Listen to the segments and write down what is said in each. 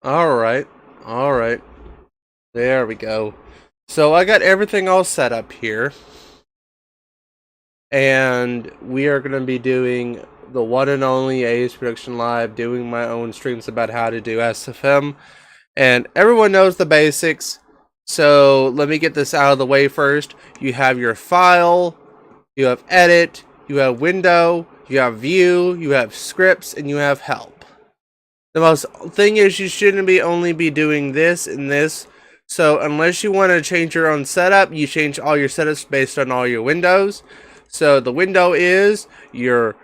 Alright. Alright. There we go. So I got everything all set up here. And we are going to be doing the one and only AS Production Live, doing my own streams about how to do SFM. And everyone knows the basics. So let me get this out of the way first. You have your file, you have edit, you have window, you have view, you have scripts, and you have help. The most thing is you shouldn't be only be doing this and this. So unless you want to change your own setup, you change all your setups based on all your windows. So the window is your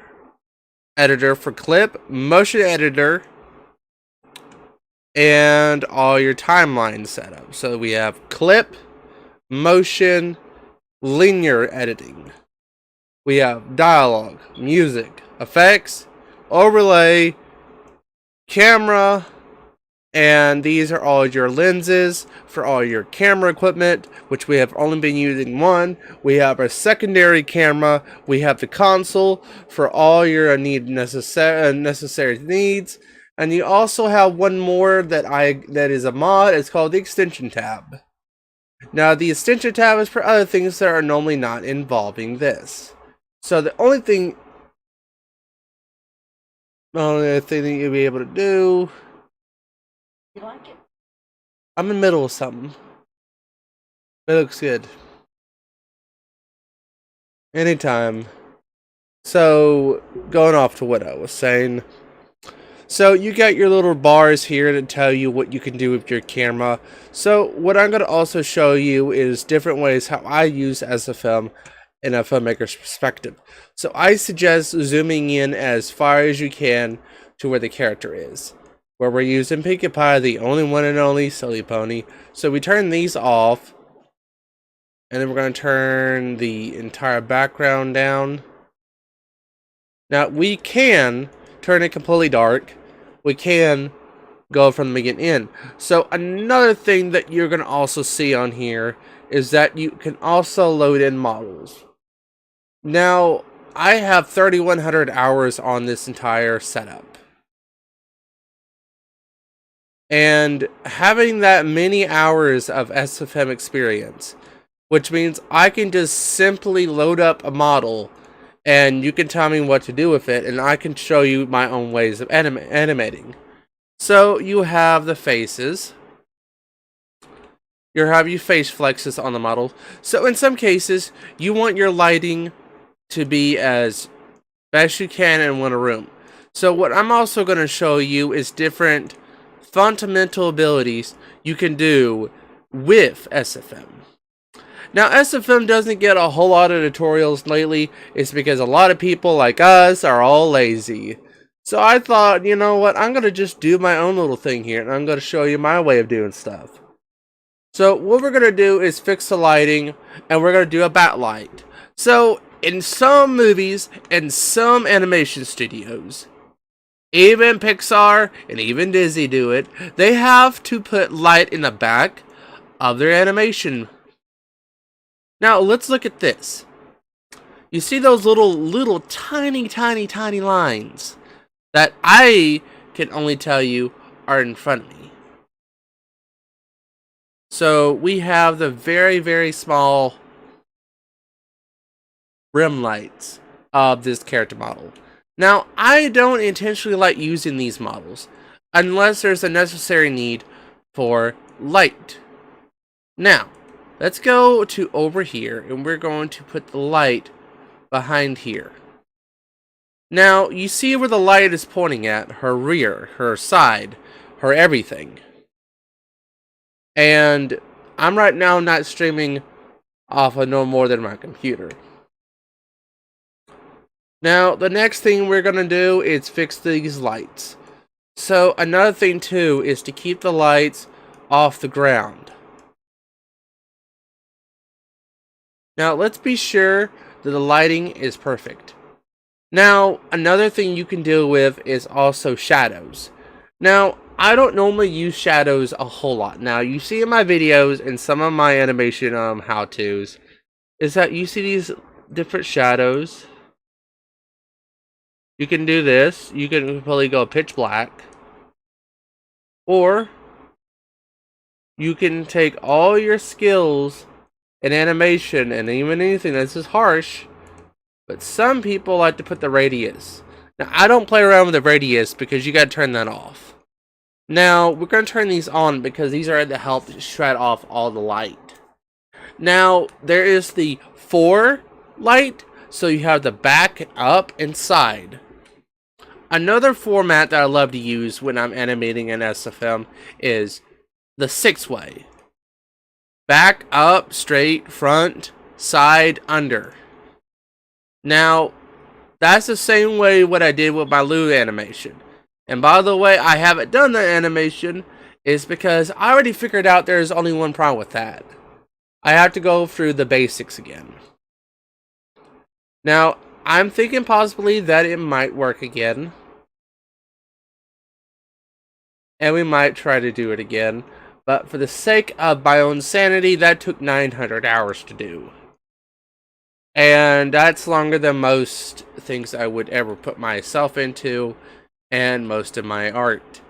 editor for clip, motion editor, and all your timeline setup. So we have clip, motion, linear editing. We have dialogue, music, effects, overlay, camera, and these are all your lenses for all your camera equipment, which we have only been using one. We have our secondary camera. We have the console for all your necessary needs. And you also have one more that is a mod. It's called the extension tab. Now the extension tab is for other things that are normally not involving this. So the only thing that you'll be able to do. You like it? I'm in the middle of something. It looks good. Anytime. So, going off to what I was saying. So, you got your little bars here to tell you what you can do with your camera. So, what I'm going to also show you is different ways how I use SFM in a filmmaker's perspective. So, I suggest zooming in as far as you can to where the character is. Where we're using Pinkie Pie, the only one and only Silly Pony. So we turn these off. And then we're going to turn the entire background down. Now, we can turn it completely dark. We can go from the beginning in. So another thing that you're going to also see on here is that you can also load in models. Now, I have 3,100 hours on this entire setup. And having that many hours of SFM experience, which means I can just simply load up a model and you can tell me what to do with it, and I can show you my own ways of animating. So you have the faces. You have your face flexes on the model. So in some cases, you want your lighting to be as best you can in one room. So what I'm also going to show you is different fundamental abilities you can do with SFM. Now, SFM doesn't get a whole lot of tutorials lately. It's because a lot of people like us are all lazy. So I thought, you know what, I'm going to just do my own little thing here, and I'm going to show you my way of doing stuff. So what we're going to do is fix the lighting, and we're going to do a backlight. So in some movies and some animation studios, even Pixar and even Disney do it, they have to put light in the back of their animation. Now, let's look at this. You see those little tiny lines that I can only tell you are in front of me. So, we have the very small rim lights of this character model. Now, I don't intentionally like using these models unless there's a necessary need for light. Now, let's go to over here, and we're going to put the light behind here. Now, you see where the light is pointing at, her rear, her side, her everything. And I'm right now not streaming off of no more than my computer. Now, the next thing we're going to do is fix these lights. So, another thing too is to keep the lights off the ground. Now, let's be sure that the lighting is perfect. Now, another thing you can deal with is also shadows. Now, I don't normally use shadows a whole lot. Now, you see in my videos and some of my animation how-tos is that you see these different shadows. You can do this. You can probably go pitch black. Or you can take all your skills in animation and even anything that's as harsh, but some people like to put the radius. Now, I don't play around with the radius because you gotta turn that off. Now, we're gonna turn these on because these are to help shred off all the light. Now, there is the fore light, so you have the back, up, and side. Another format that I love to use when I'm animating in SFM is the 6-way. Back, up, straight, front, side, under. Now, that's the same way what I did with my Lou animation. And by the way, I haven't done that animation is because I already figured out there's only one problem with that. I have to go through the basics again. Now, I'm thinking possibly that it might work again. And we might try to do it again. But for the sake of my own sanity, that took 900 hours to do. And that's longer than most things I would ever put myself into, and most of my art.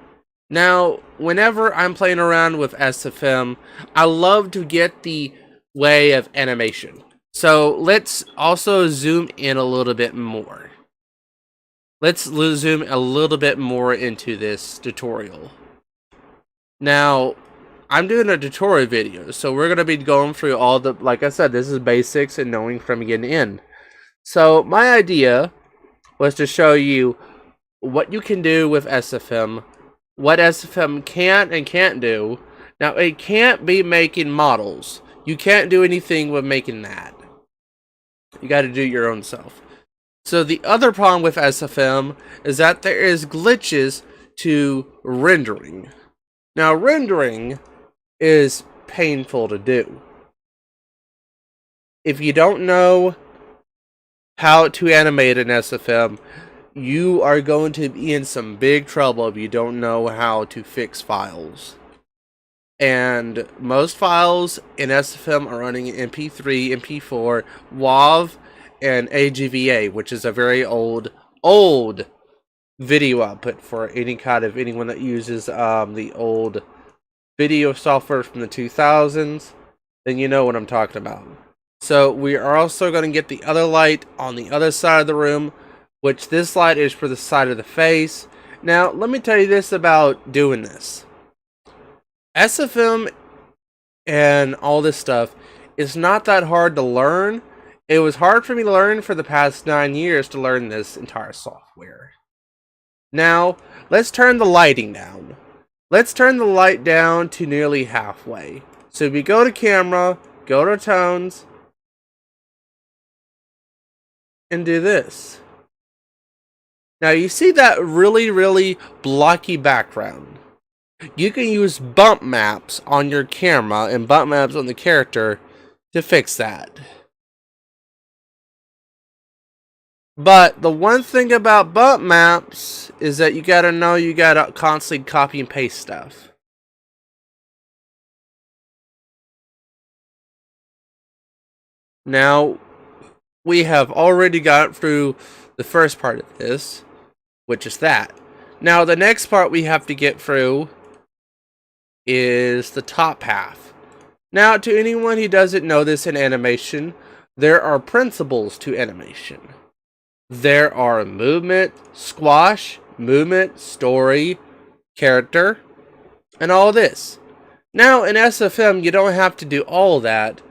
Now, whenever I'm playing around with SFM, I love to get the way of animation. So let's also zoom in a little bit more. Let's zoom a little bit more into this tutorial. Now, I'm doing a tutorial video, so we're going to be going through all the, like I said, this is basics and knowing from beginning to end. So my idea was to show you what you can do with SFM, what SFM can and can't do. Now, it can't be making models. You can't do anything with making that. You got to do your own self. So the other problem with SFM is that there is glitches to rendering. Now, rendering is painful to do. If you don't know how to animate an SFM, you are going to be in some big trouble if you don't know how to fix files. And most files in SFM are running in MP3, MP4, WAV, and AGVA, which is a very old video output for anyone that uses the old video software from the 2000s, then you know what I'm talking about. So we are also going to get the other light on the other side of the room, which this light is for the side of the face. Now, let me tell you this about doing this. SFM and all this stuff is not that hard to learn. It was hard for me to learn for the past 9 years to learn this entire software. Now, let's turn the lighting down. Let's turn the light down to nearly halfway. So if you go to camera, go to tones, and do this. Now you see that really blocky background. You can use bump maps on your camera and bump maps on the character to fix that. But the one thing about bump maps is that you gotta know you gotta constantly copy and paste stuff. Now, we have already got through the first part of this, which is that. Now, the next part we have to get through is the top half. Now, to anyone who doesn't know this in animation, there are principles to animation. There are movement, squash, movement, story, character, and all this. Now, in SFM, you don't have to do all that,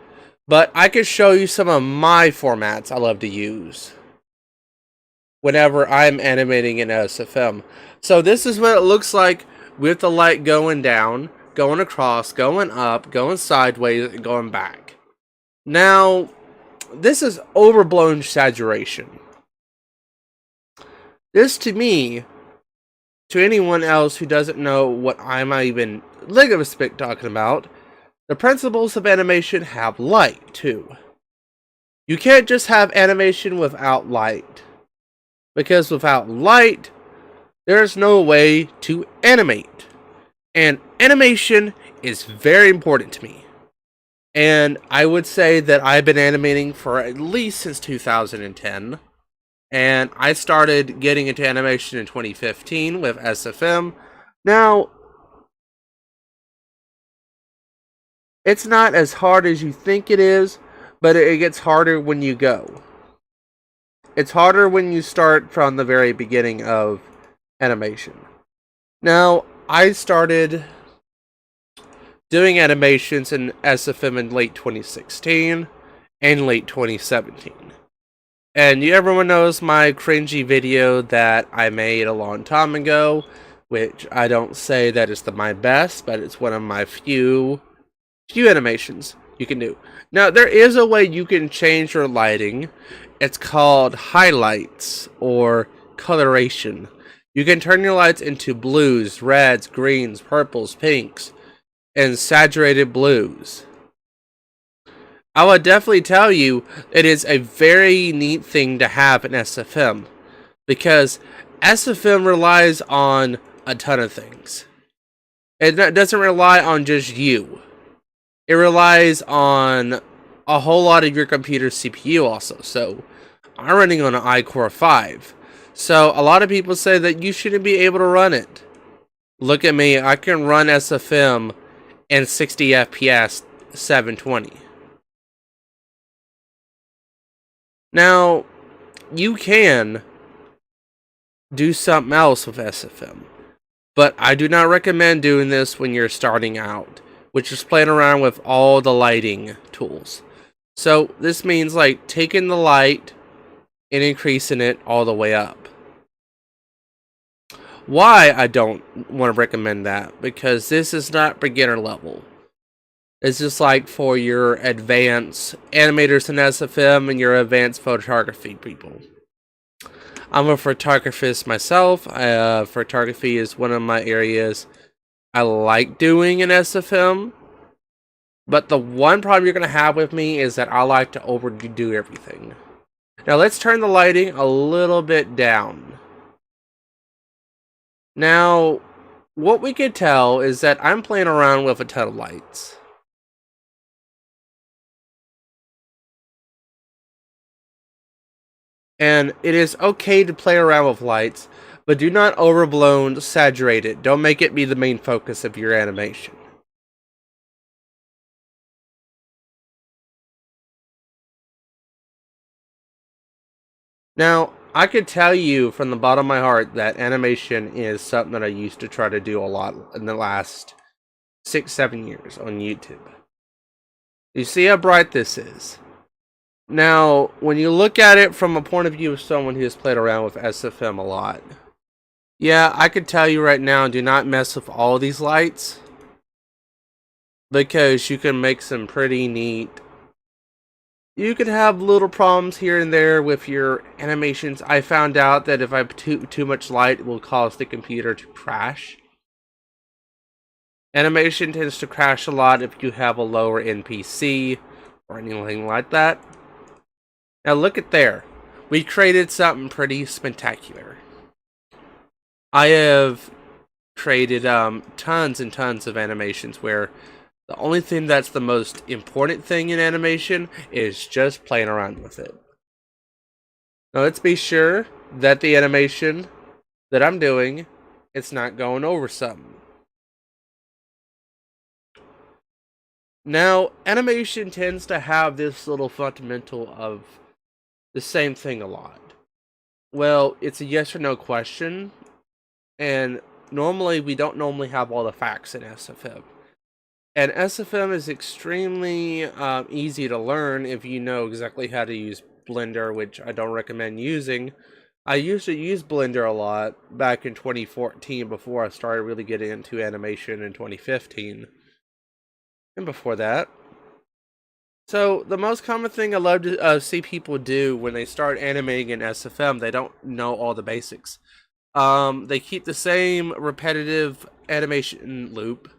but I could show you some of my formats I love to use whenever I'm animating in SFM. So this is what it looks like with the light going down, going across, going up, going sideways, and going back. Now, this is overblown saturation. This, to me, to anyone else who doesn't know what I'm even linguistic talking about, the principles of animation have light, too. You can't just have animation without light. Because without light, there's no way to animate. And animation is very important to me. And I would say that I've been animating for at least since 2010. And I started getting into animation in 2015 with SFM. Now, It's not as hard as you think it is, but it gets harder when you go. It's harder when you start from the very beginning of animation. Now, I started doing animations in SFM in late 2016 and late 2017. And everyone knows my cringy video that I made a long time ago, which I don't say that it's my best, but it's one of my few animations you can do. Now, there is a way you can change your lighting. It's called highlights or coloration. You can turn your lights into blues, reds, greens, purples, pinks, and saturated blues. I would definitely tell you it is a very neat thing to have in SFM, because SFM relies on a ton of things. It doesn't rely on just you. It relies on a whole lot of your computer's CPU also. So I'm running on an iCore 5. So a lot of people say that you shouldn't be able to run it. Look at me, I can run SFM in 60 FPS 720. Now, you can do something else with SFM, but I do not recommend doing this when you're starting out, which is playing around with all the lighting tools. So this means like taking the light and increasing it all the way up. Why I don't want to recommend that? Because this is not beginner level. It's just like for your advanced animators in SFM and your advanced photography people. I'm a photographist myself. Photography is one of my areas I like doing in SFM. But the one problem you're going to have with me is that I like to overdo everything. Now let's turn the lighting a little bit down. Now, what we can tell is that I'm playing around with a ton of lights. And it is okay to play around with lights, but do not overblown saturate it. Don't make it be the main focus of your animation. Now, I could tell you from the bottom of my heart that animation is something that I used to try to do a lot in the last 6-7 years on YouTube. You see how bright this is? Now, when you look at it from a point of view of someone who has played around with SFM a lot, yeah, I could tell you right now, do not mess with all these lights, because you can make some pretty neat. You could have little problems here and there with your animations. I found out that if I put too much light, it will cause the computer to crash. Animation tends to crash a lot if you have a lower NPC or anything like that. Now look at there. We created something pretty spectacular. I have created tons and tons of animations where the only thing that's the most important thing in animation is just playing around with it. Now let's be sure that the animation that I'm doing, it's not going over something. Now, animation tends to have this little fundamental of the same thing a lot. Well, it's a yes or no question, and normally we don't normally have all the facts in SFM. And SFM is extremely easy to learn if you know exactly how to use Blender, which I don't recommend using. I used to use Blender a lot back in 2014 before I started really getting into animation in 2015. And before that. So, the most common thing I love to see people do when they start animating in SFM, they don't know all the basics. They keep the same repetitive animation loop,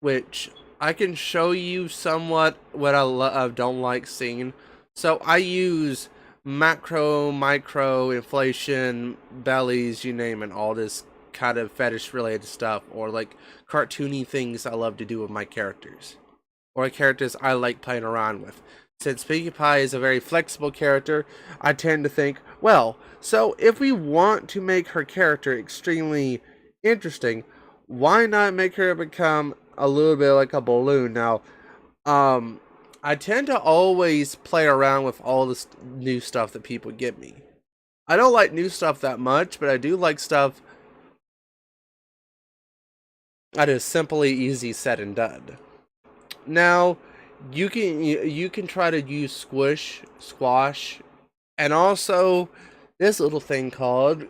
which I can show you somewhat what I don't like seeing. So I use macro, micro, inflation, bellies, you name it, all this kind of fetish related stuff, or like cartoony things I love to do with my characters, or characters I like playing around with. Since Pinkie Pie is a very flexible character, I tend to think, well, so if we want to make her character extremely interesting, why not make her become a little bit like a balloon. Now, I tend to always play around with all this new stuff that people give me. I don't like new stuff that much, but I do like stuff that is simply easy said and done. Now, you can try to use squash, and also this little thing called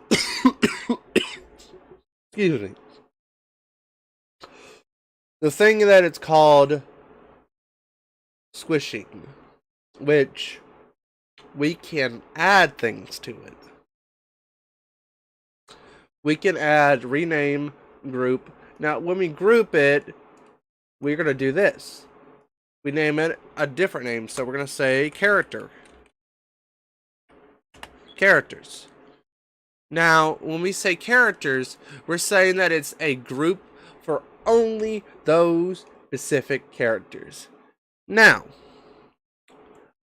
excuse me. The thing that it's called squishing, which we can add things to it. We can add rename group. Now, when we group it, we're going to do this. We name it a different name. So we're going to say characters. Now, when we say characters, we're saying that it's a group for only those specific characters. Now,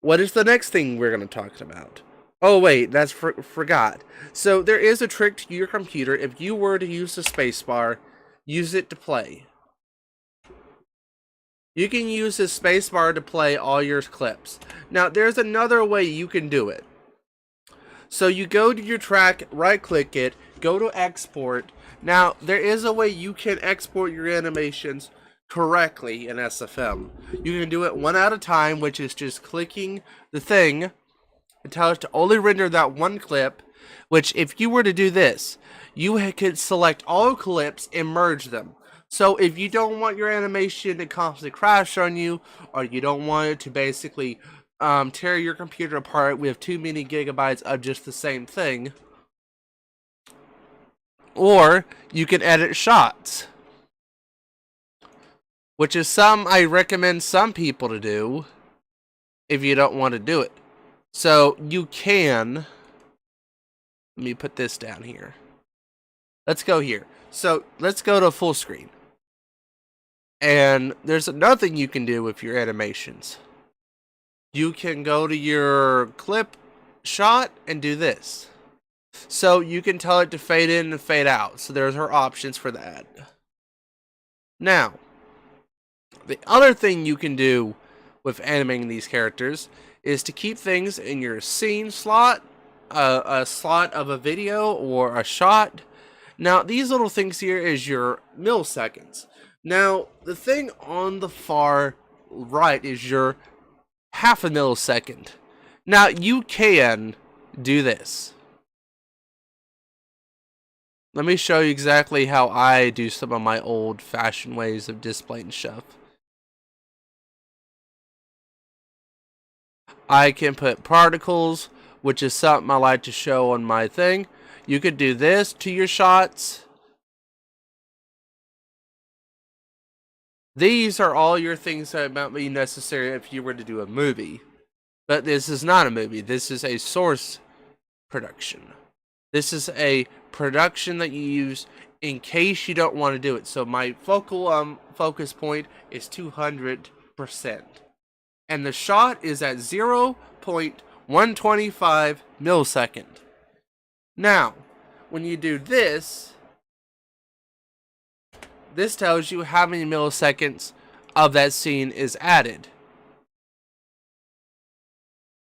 what is the next thing we're going to talk about? Oh wait, that's forgot. So there is a trick to your computer. If you were to use the spacebar, use it to play. You can use the spacebar to play all your clips. Now there's another way you can do it. So you go to your track, right click it, go to export. Now there is a way you can export your animations correctly in SFM. You can do it one at a time, which is just clicking the thing and tell it to only render that one clip, which if you were to do this, you could select all clips and merge them. So if you don't want your animation to constantly crash on you, or you don't want it to basically tear your computer apart with too many gigabytes of just the same thing, or you can edit shots, which is some I recommend some people to do if you don't want to do it. So you can, let me put this down here. Let's go here. So let's go to full screen. And there's another thing you can do with your animations. You can go to your clip shot and do this. So you can tell it to fade in and fade out. So there's our options for that. Now, the other thing you can do with animating these characters is to keep things in your scene slot, a slot of a video or a shot. Now, these little things here is your milliseconds. Now, the thing on the far right is your half a millisecond. Now, you can do this. Let me show you exactly how I do some of my old-fashioned ways of displaying stuff. I can put particles, which is something I like to show on my thing. You could do this to your shots. These are all your things that might be necessary if you were to do a movie. But this is not a movie. This is a source production. This is a production that you use in case you don't want to do it. So my focal focus point is 200%. And the shot is at 0.125 millisecond. Now, when you do this, this tells you how many milliseconds of that scene is added.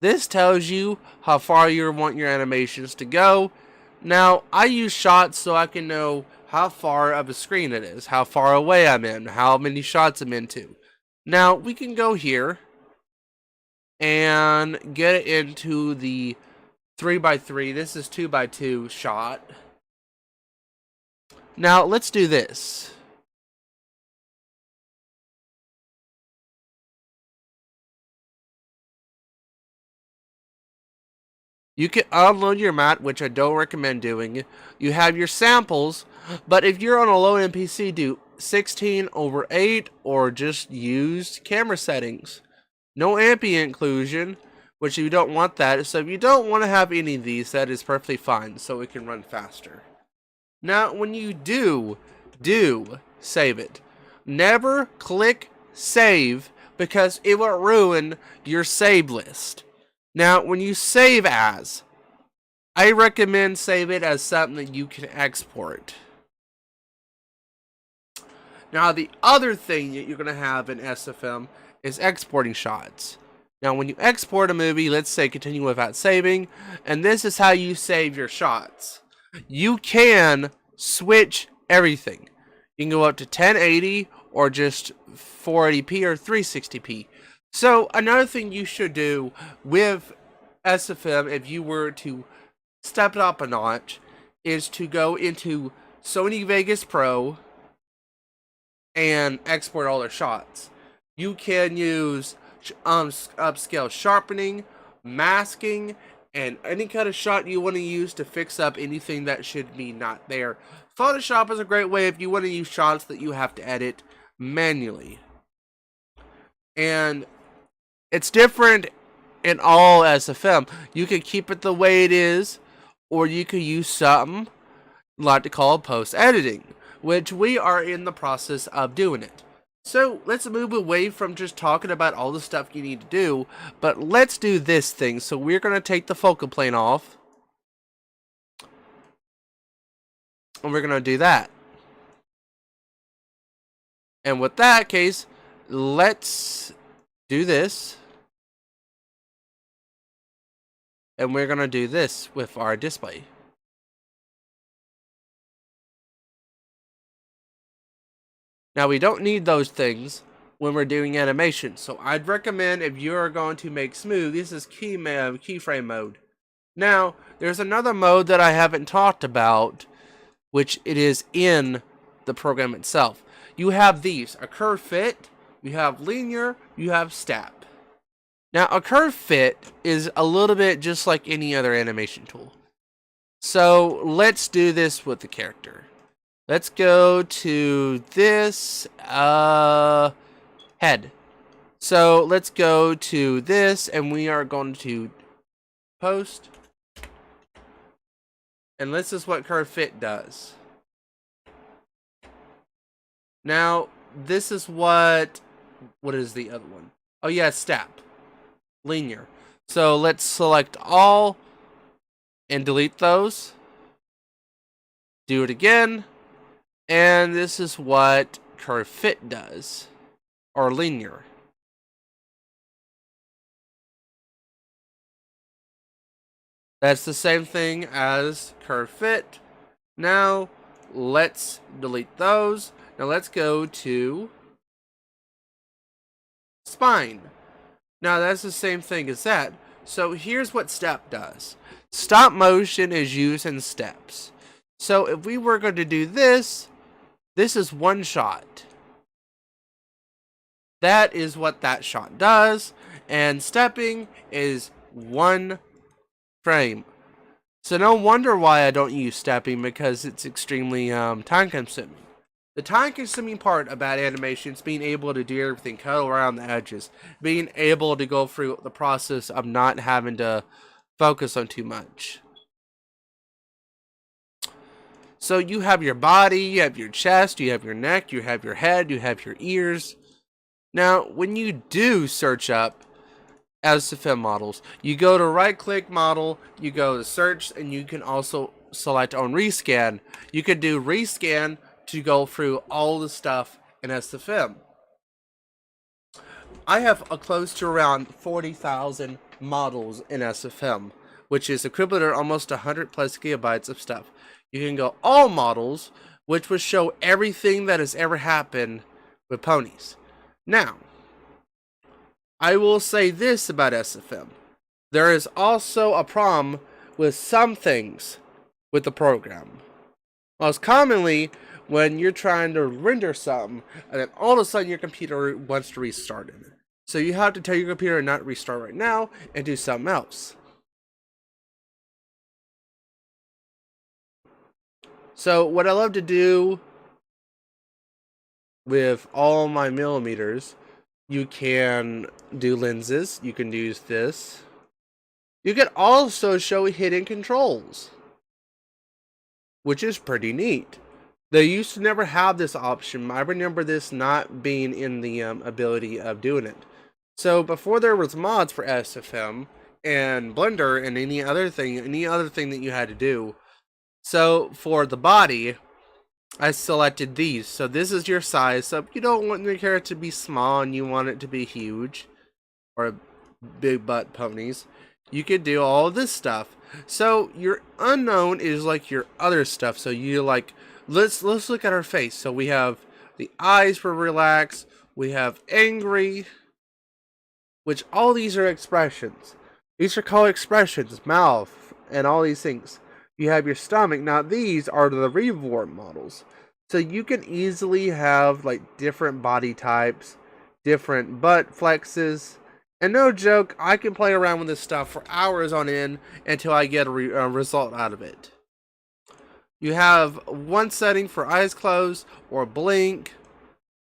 This tells you how far you want your animations to go. Now, I use shots so I can know how far of a screen it is, how far away I'm in, how many shots I'm into. Now, we can go here and get it into the 3x3. This is 2x2 shot. Now, let's do this. You can unload your mat, which I don't recommend doing. You have your samples, but if you're on a low end PC, do 16:8 or just use camera settings. No ambient occlusion, which you don't want that. So if you don't want to have any of these, that is perfectly fine, so it can run faster. Now, when you do save it, never click save because it will ruin your save list. Now, when you save as, I recommend save it as something that you can export. Now, the other thing that you're going to have in SFM is exporting shots. Now, when you export a movie, let's say continue without saving, and this is how you save your shots. You can switch everything. You can go up to 1080 or just 480p or 360p. So, another thing you should do with SFM, if you were to step it up a notch, is to go into Sony Vegas Pro and export all their shots. You can use upscale sharpening, masking, and any kind of shot you want to use to fix up anything that should be not there. Photoshop is a great way if you want to use shots that you have to edit manually. And it's different in all SFM. You can keep it the way it is, or you can use something like to call post-editing, which we are in the process of doing it. So let's move away from just talking about all the stuff you need to do, but let's do this thing. So we're going to take the focal plane off, and we're going to do that. And with that case, let's do this. And we're going to do this with our display. Now, we don't need those things when we're doing animation. So I'd recommend, if you're going to make smooth, this is keyframe mode. Now, there's another mode that I haven't talked about, which it is in the program itself. You have these: a curve fit, you have linear, you have step. Now, a curve fit is a little bit just like any other animation tool. So let's do this with the character. Let's go to this head. So let's go to this, and we are going to post. And this is what curve fit does. Now, this is what is the other one? Oh yeah, step. Linear. So let's select all and delete those. Do it again. And this is what curve fit does, or linear. That's the same thing as curve fit. Now let's delete those. Now let's go to spine. Now that's the same thing as that. So here's what step does. Stop motion is used in steps. So if we were going to do this, this is one shot. That is what that shot does. And stepping is one frame. So no wonder why I don't use stepping, because it's extremely time consuming. The time consuming part about animation is being able to do everything, cut around the edges, being able to go through the process of not having to focus on too much. So you have your body, you have your chest, you have your neck, you have your head, you have your ears. Now, when you do search up SFM models, you go to right click model, you go to search, and you can also select on rescan. You could do rescan to go through all the stuff in SFM. I have close to around 40,000 models in SFM, which is equivalent to almost 100 plus gigabytes of stuff. You can go all models, which will show everything that has ever happened with ponies. Now, I will say this about SFM. There is also a problem with some things with the program. Most commonly, when you're trying to render something, and then all of a sudden your computer wants to restart it. So you have to tell your computer not to restart right now and do something else. So what I love to do with all my millimeters, you can do lenses, you can use this. You can also show hidden controls, which is pretty neat. They used to never have this option. I remember this not being in the ability of doing it. So before there was mods for SFM and Blender and any other thing that you had to do. So for the body, I selected these. So this is your size. So if you don't want your character to be small and you want it to be huge, or big butt ponies, you could do all this stuff. So your unknown is like your other stuff. So you like, let's look at our face. So we have the eyes for relax. We have angry, which all these are expressions. These are called expressions, mouth, and all these things. You have your stomach. Now these are the reborn models. So you can easily have like different body types, different butt flexes. And no joke, I can play around with this stuff for hours on end until I get a result out of it. You have one setting for eyes closed or blink,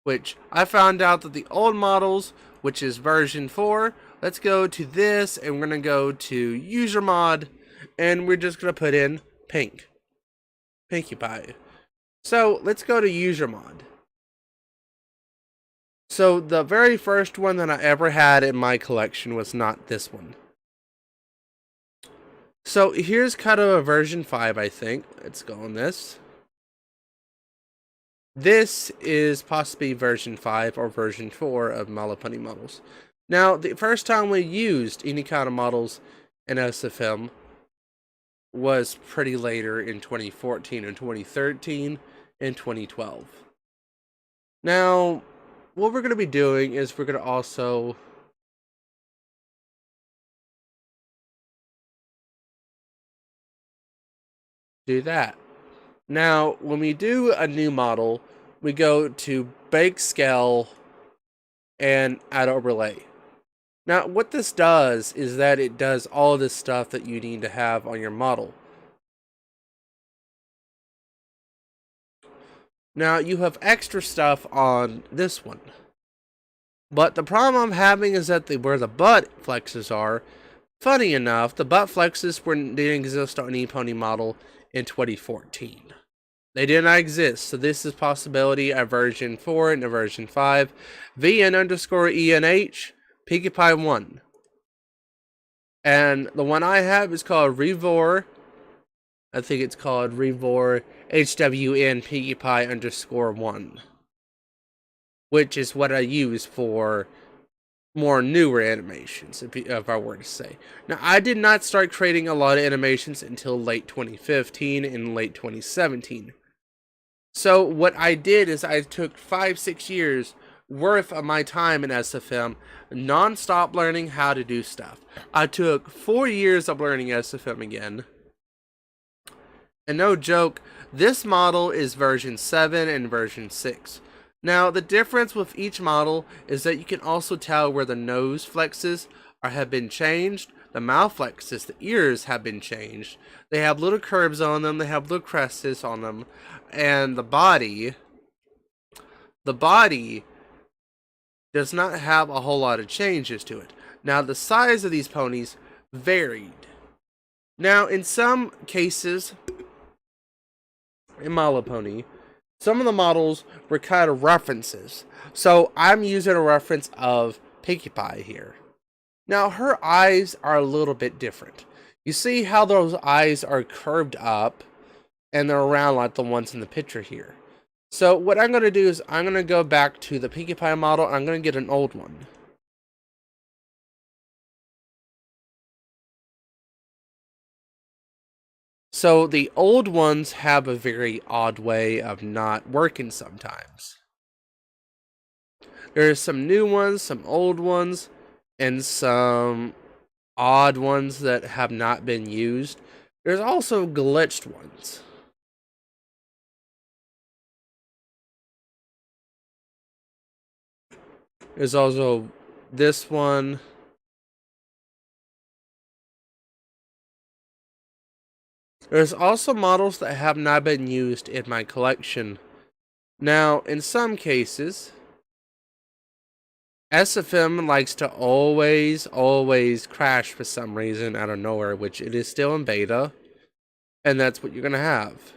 which I found out that the old models, which is version 4, let's go to this and we're going to go to user mod and we're just going to put in pink. Pinkie Pie. So let's go to user mod. So the very first one that I ever had in my collection was not this one. So here's kind of a version 5, I think. Let's go on this. This is possibly version 5 or version 4 of My Little Pony models. Now, the first time we used any kind of models in SFM was pretty later in 2014 and 2013 and 2012. Now, what we're going to be doing is we're going to also do that. Now, when we do a new model, we go to bake scale and add overlay. Now, what this does is that it does all this stuff that you need to have on your model. Now, you have extra stuff on this one. But the problem I'm having is that where the butt flexes are, funny enough, the butt flexes didn't exist on any pony model in 2014. They did not exist, so this is possibility a version 4 and a version 5. VN_ENH, Pinkie Pie 1. And the one I have is called Revor. I think it's called Revor HWN Pinkie Pie _1. Which is what I use for more newer animations, if I were to say. Now, I did not start creating a lot of animations until late 2015 and late 2017. So what I did is I took 5-6 years worth of my time in SFM, non-stop learning how to do stuff. I took 4 years of learning SFM again. And no joke, this model is version 7 and version 6. Now, the difference with each model is that you can also tell where the nose flexes have been changed, the mouth flexes, the ears have been changed. They have little curves on them, they have little crests on them, and the body does not have a whole lot of changes to it. Now, the size of these ponies varied. Now, in some cases, in My Little Pony, some of the models were kind of references. So I'm using a reference of Pinkie Pie here. Now her eyes are a little bit different. You see how those eyes are curved up and they're around like the ones in the picture here. So what I'm going to do is I'm going to go back to the Pinkie Pie model and I'm going to get an old one. So the old ones have a very odd way of not working sometimes. There's some new ones, some old ones, and some odd ones that have not been used. There's also glitched ones. There's also this one. There's also models that have not been used in my collection. Now, in some cases, SFM likes to always crash for some reason out of nowhere, which it is still in beta, and that's what you're going to have.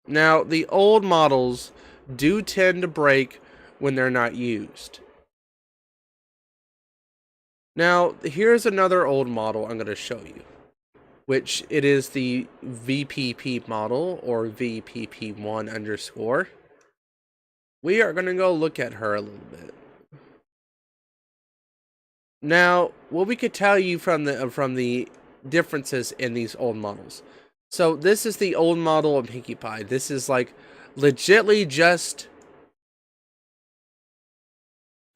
Now, the old models do tend to break when they're not used. Now, here's another old model I'm going to show you, which it is the VPP model, or VPP1 underscore. We are going to go look at her a little bit. Now, what we could tell you from the differences in these old models. So this is the old model of Pinkie Pie. This is like legitly just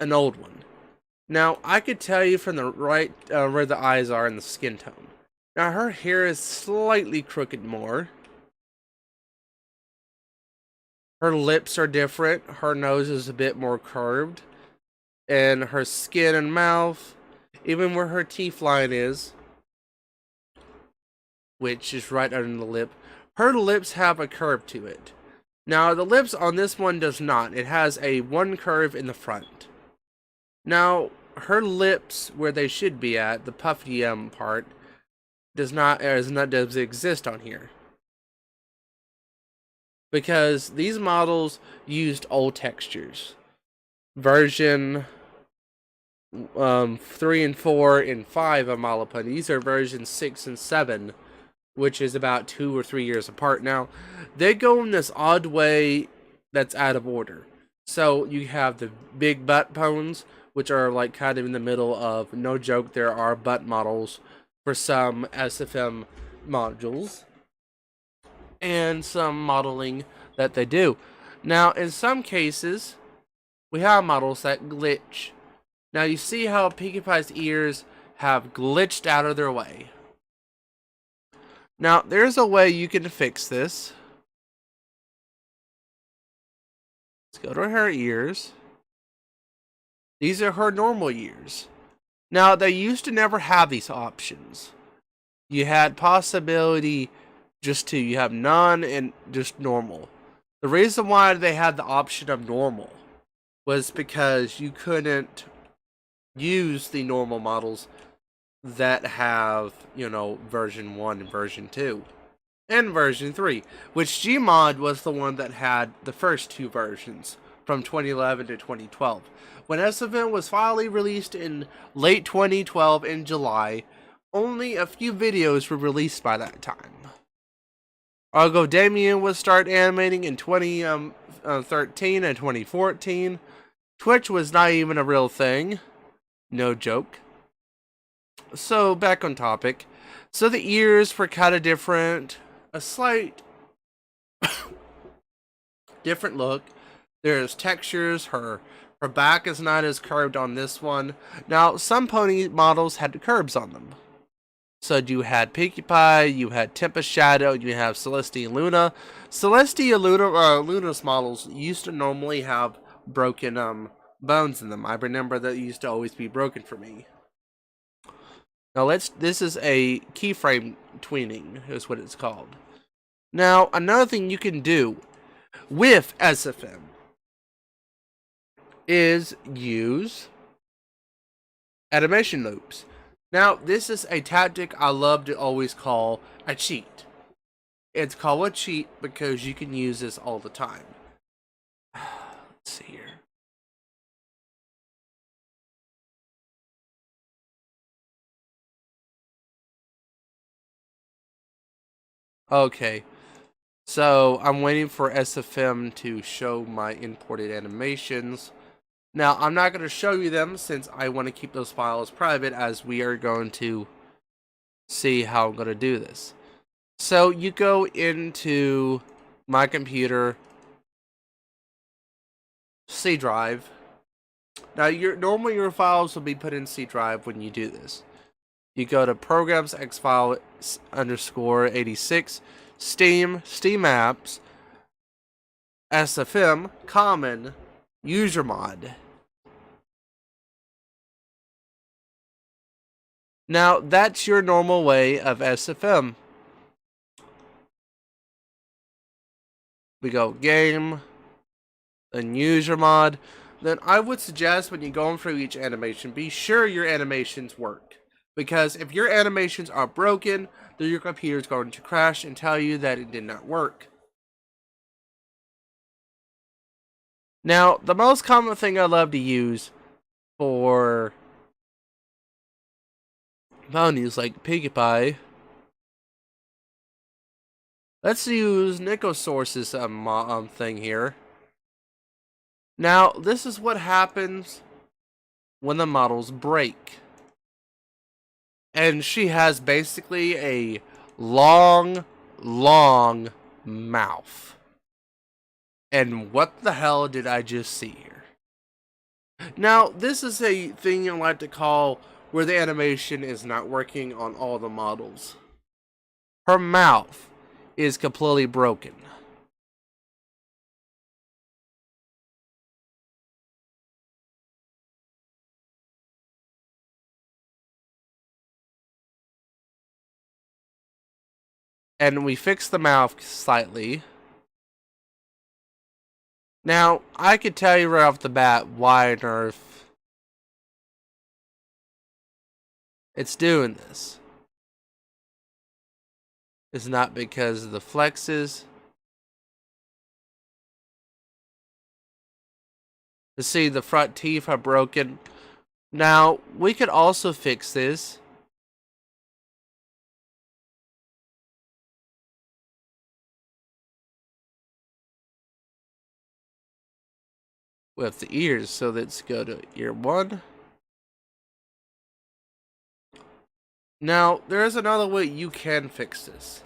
an old one. Now, I could tell you from the right where the eyes are and the skin tone. Now, her hair is slightly crooked more. Her lips are different. Her nose is a bit more curved. And her skin and mouth, even where her teeth line is, which is right under the lip, her lips have a curve to it. Now, the lips on this one does not. It has a one curve in the front. Now, her lips, where they should be at, the puffy part, does not exist on here. Because these models used old textures. Version 3 and 4 and 5 of Malapa. These are versions 6 and 7, which is about 2 or 3 years apart. Now, they go in this odd way that's out of order. So you have the big butt bones, which are like kind of in the middle of, no joke, there are butt models for some SFM modules and some modeling that they do. Now, in some cases, we have models that glitch. Now, you see how Pinkie Pie's ears have glitched out of their way. Now, there's a way you can fix this. Let's go to her ears. These are her normal ears. Now, they used to never have these options. You had possibility just to, you have none and just normal. The reason why they had the option of normal was because you couldn't use the normal models that have, version 1 and version 2 and version 3, which Gmod was the one that had the first two versions from 2011 to 2012. When SFM was finally released in late 2012 in July, only a few videos were released by that time. Although Damien would start animating in 2013 and 2014, Twitch was not even a real thing. No joke. So, back on topic. So the ears were kind of different. A slight different look. There's textures. Her back is not as curved on this one. Now, some pony models had curves on them. So you had Pinkie Pie, you had Tempest Shadow, you have Celestia and Luna. Celestia and Luna's models used to normally have broken bones in them. I remember that used to always be broken for me. Now this is a keyframe tweening, is what it's called. Now, another thing you can do with SFM is use animation loops. Now, this is a tactic I love to always call a cheat. It's called a cheat because you can use this all the time. Let's see here. Okay. So, I'm waiting for SFM to show my imported animations. Now, I'm not going to show you them since I want to keep those files private, as we are going to see how I'm going to do this. So, you go into my computer, C drive. Now, normally your files will be put in C drive when you do this. You go to programs xfile underscore 86, Steam apps, SFM, common, user mod. Now, that's your normal way of SFM. We go game, then user mod. Then I would suggest when you're going through each animation, be sure your animations work. Because if your animations are broken, then your computer is going to crash and tell you that it did not work. Now, the most common thing I love to use for values like Piggy Pie. Let's use Nicosaurus's thing here. Now, this is what happens when the models break. And she has basically a long mouth. And what the hell did I just see here? Now, this is a thing I like to call where the animation is not working on all the models. Her mouth is completely broken. And we fix the mouth slightly. Now, I could tell you right off the bat why on earth it's doing this. It's not because of the flexes. You see, the front teeth are broken. Now, we could also fix this. With the ears, so let's go to ear 1. Now, there is another way you can fix this.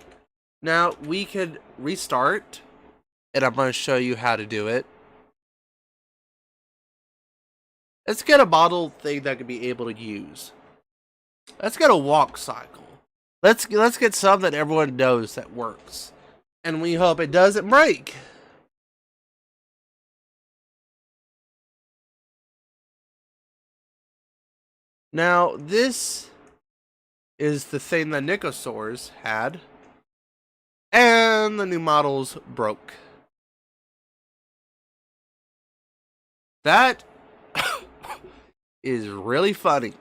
Now, we could restart, and I'm going to show you how to do it. Let's get a model thing that can be able to use. Let's get a walk cycle. Let's get some that everyone knows that works. And we hope it doesn't break. Now, this is the thing that Nicosaurs had. And the new models broke. That is really funny.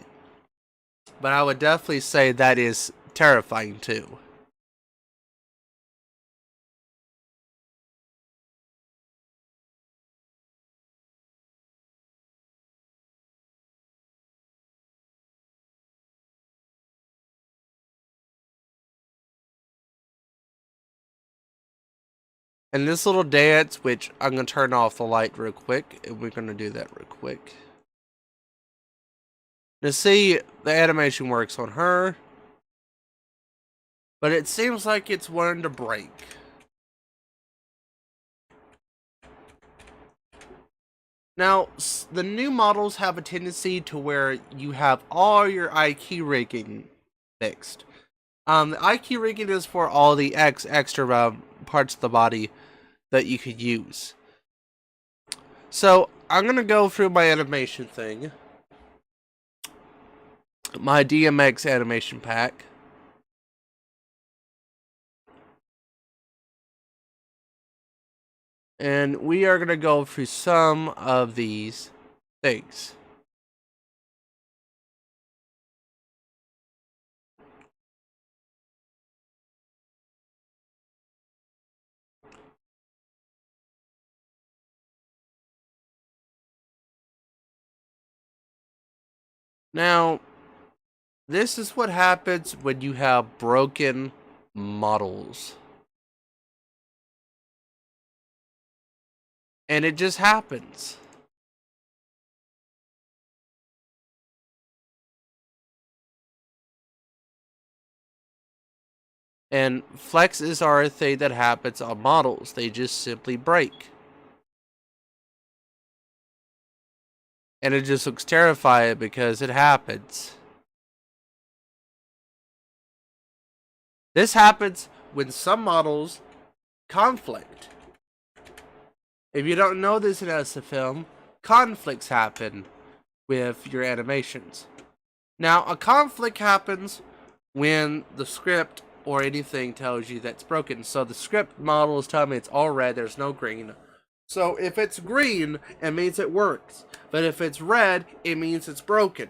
But I would definitely say that is terrifying too. And this little dance, which I'm going to turn off the light real quick, and we're going to do that real quick. To see, the animation works on her, but it seems like it's wanting to break. Now, the new models have a tendency to where you have all your IQ rigging fixed. The IQ rigging is for all the extra parts of the body that you could use. So, I'm going to go through my animation thing. My DMX animation pack. And we are going to go through some of these things. Now, this is what happens when you have broken models. And it just happens. And flexes are a thing that happens on models. They just simply break. And it just looks terrifying because it happens. This happens when some models conflict. If you don't know this in film, conflicts happen with your animations. Now, a conflict happens when the script or anything tells you that's broken. So the script model is telling me it's all red, there's no green. So if it's green, it means it works. But if it's red, it means it's broken.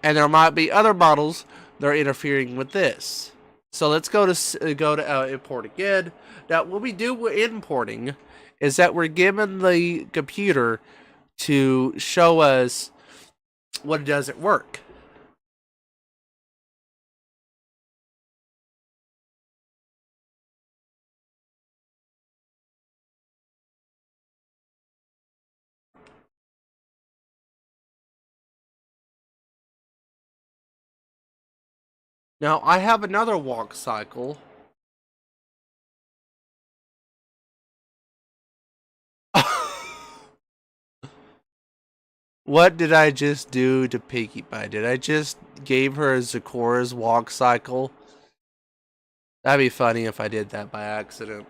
And there might be other models that are interfering with this. So let's go to import again. Now, what we do with importing is that we're given the computer to show us what doesn't work. Now I have another walk cycle. What did I just do to Pinkie Pie? Did I just gave her a Zikora's walk cycle? That'd be funny if I did that by accident.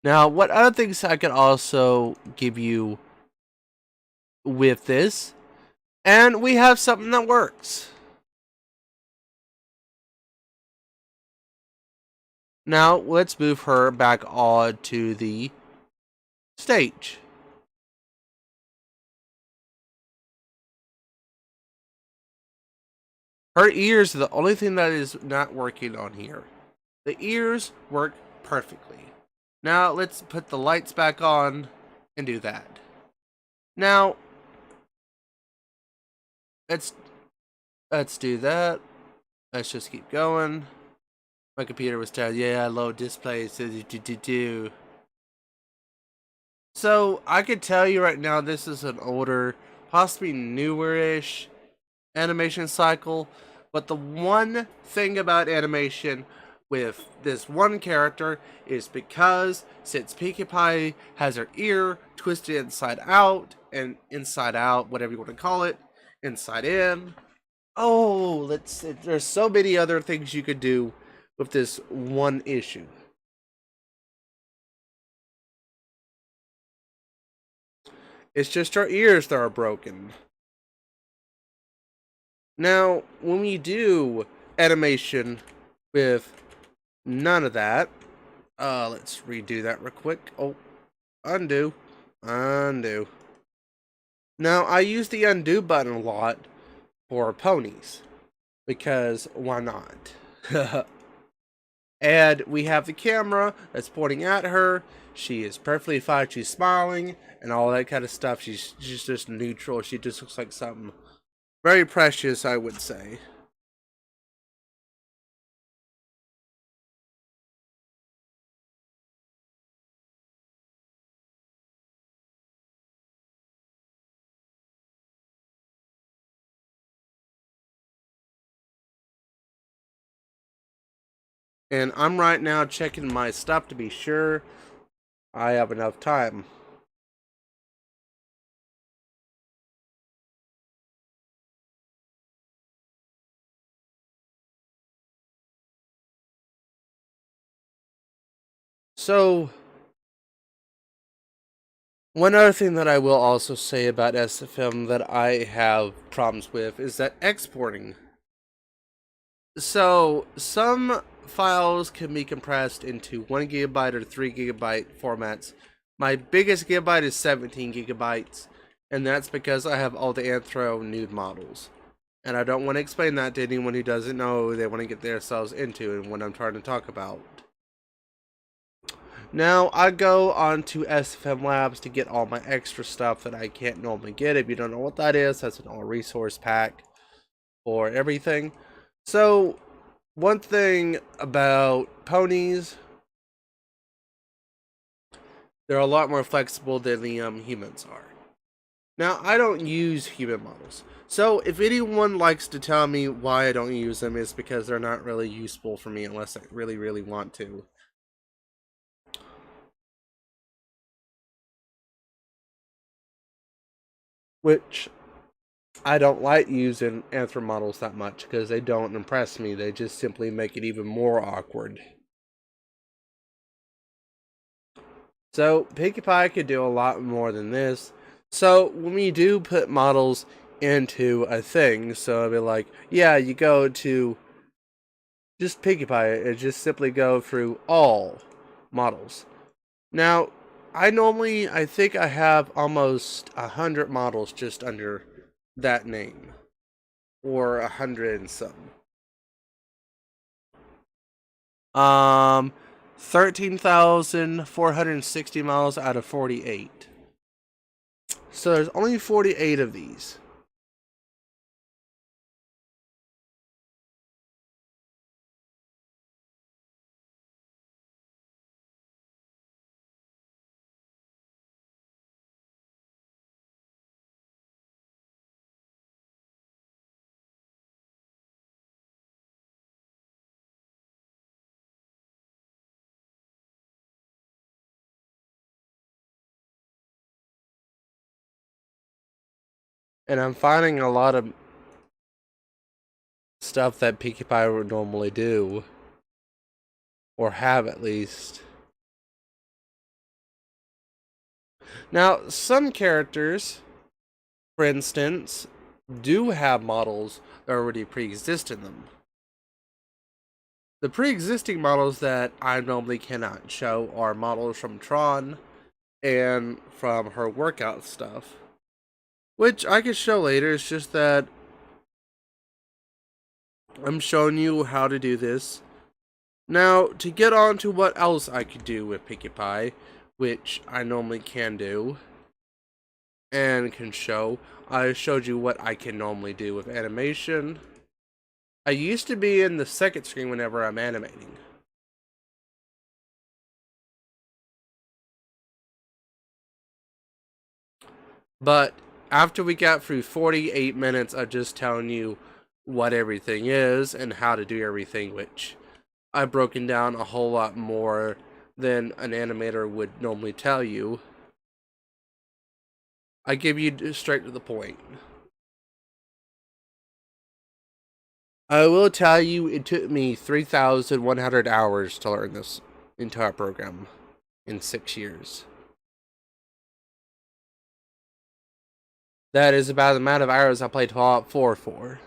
Now, what other things I could also give you with this? And we have something that works. Now, let's move her back on to the stage. Her ears are the only thing that is not working on here. The ears work perfectly. Now, let's put the lights back on and do that. Now, let's do that. Let's just keep going. My computer was telling, yeah, low display. So I could tell you right now, this is an older, possibly newer-ish animation cycle. But the one thing about animation with this one character is because since Pinkie Pie has her ear twisted inside out and inside out, whatever you want to call it, inside in. Oh, there's so many other things you could do with this one issue. It's just our ears that are broken. Now, when we do animation with none of that, let's redo that real quick. Oh, undo. Undo. Now, I use the undo button a lot for ponies, because why not? And we have the camera that's pointing at her. She is perfectly fine. She's smiling and all that kind of stuff. She's just neutral. She just looks like something very precious, I would say. And I'm right now checking my stuff to be sure I have enough time. So, one other thing that I will also say about SFM that I have problems with is that exporting. So, some files can be compressed into 1 gigabyte or 3 gigabyte formats. My biggest gigabyte is 17 gigabytes, and that's because I have all the Anthro nude models. And I don't want to explain that to anyone who doesn't know they want to get themselves into and what I'm trying to talk about. Now, I go on to SFM Labs to get all my extra stuff that I can't normally get. If you don't know what that is, that's an all resource pack for everything. So, one thing about ponies, they're a lot more flexible than the humans are. Now, I don't use human models. So, if anyone likes to tell me why I don't use them, it's because they're not really useful for me unless I really, really want to. Which I don't like using anthro models that much because they don't impress me. They just simply make it even more awkward. So, Pinkie Pie could do a lot more than this. So, when we do put models into a thing, so it'll be like, yeah, you go to just Pinkie Pie and just simply go through all models. Now, I think I have almost 100 models just under that name. Or 100 and some. 13,460 miles out of 48. So there's only 48 of these. And I'm finding a lot of stuff that Pinkie Pie would normally do. Or have, at least. Now, some characters, for instance, do have models that already pre-exist in them. The pre-existing models that I normally cannot show are models from Tron and from her workout stuff, which I can show later. It's just that I'm showing you how to do this. Now, to get on to what else I could do with Pinkie Pie, which I normally can do and can show, I showed you what I can normally do with animation. I used to be in the second screen whenever I'm animating. But after we got through 48 minutes of just telling you what everything is and how to do everything, which I've broken down a whole lot more than an animator would normally tell you, I give you straight to the point. I will tell you it took me 3,100 hours to learn this entire program in 6 years. That is about the amount of hours I played Fallout 4 for.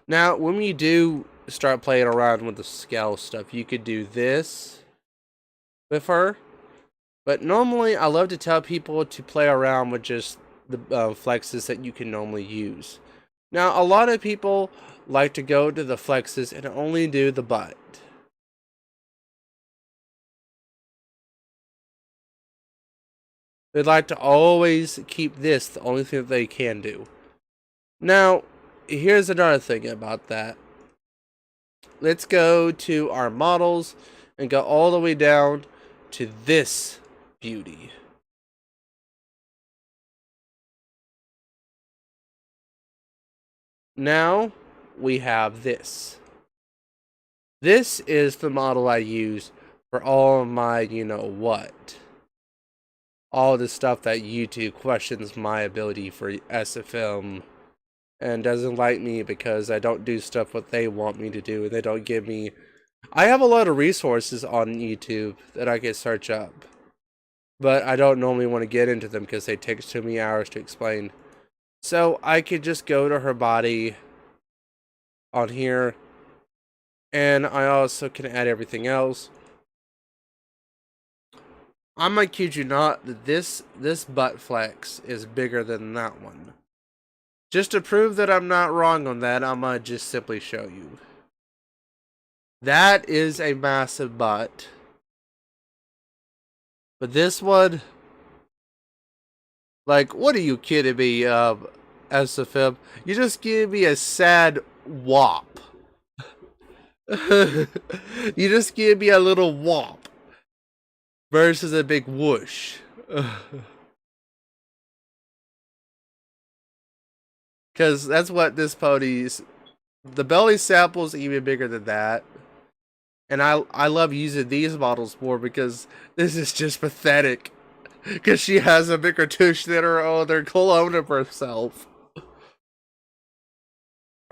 Now, when you do start playing around with the scale stuff, you could do this with her. But normally, I love to tell people to play around with just the flexes that you can normally use. Now, a lot of people like to go to the flexes and only do the butt. They like to always keep this the only thing that they can do. Now, here's another thing about that. Let's go to our models and go all the way down to this beauty. Now we have this. This is the model I use for all of my you-know-what. All the stuff that YouTube questions my ability for SFM and doesn't like me because I don't do stuff what they want me to do, and they don't give me... I have a lot of resources on YouTube that I can search up, but I don't normally want to get into them because they take too many hours to explain. So I could just go to her body on here, and I also can add everything else. I might kid you not that this butt flex is bigger than that one. Just to prove that I'm not wrong on that, I'm gonna just simply show you. That is a massive butt. But this one, like, what are you kidding me, SFM? You just give me a sad whop. You just give me a little whop versus a big whoosh. Because that's what this pony's... The belly sample's even bigger than that. And I love using these models more because this is just pathetic. Because she has a bigger tush than her other clone of herself.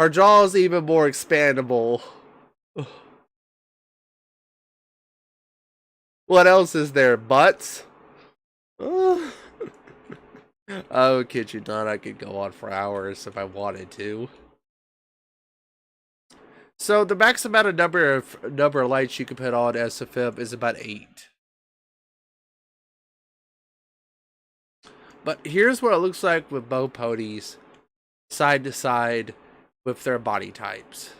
Her jaw is even more expandable. What else is there? Butts? Oh, kid you not, I could go on for hours if I wanted to. So the max amount of number of lights you can put on SFM is about 8. But here's what it looks like with both ponies, side to side, with their body types.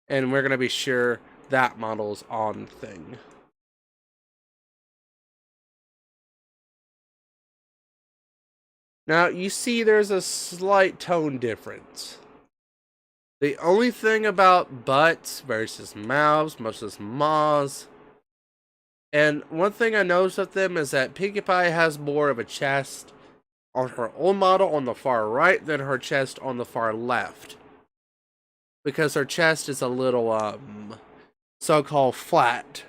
And we're going to be sure that model's on thing. Now, you see there's a slight tone difference. The only thing about butts versus mouths versus maws And one thing I noticed with them is that Pinkie Pie has more of a chest on her old model on the far right than her chest on the far left. Because her chest is a little, so-called flat.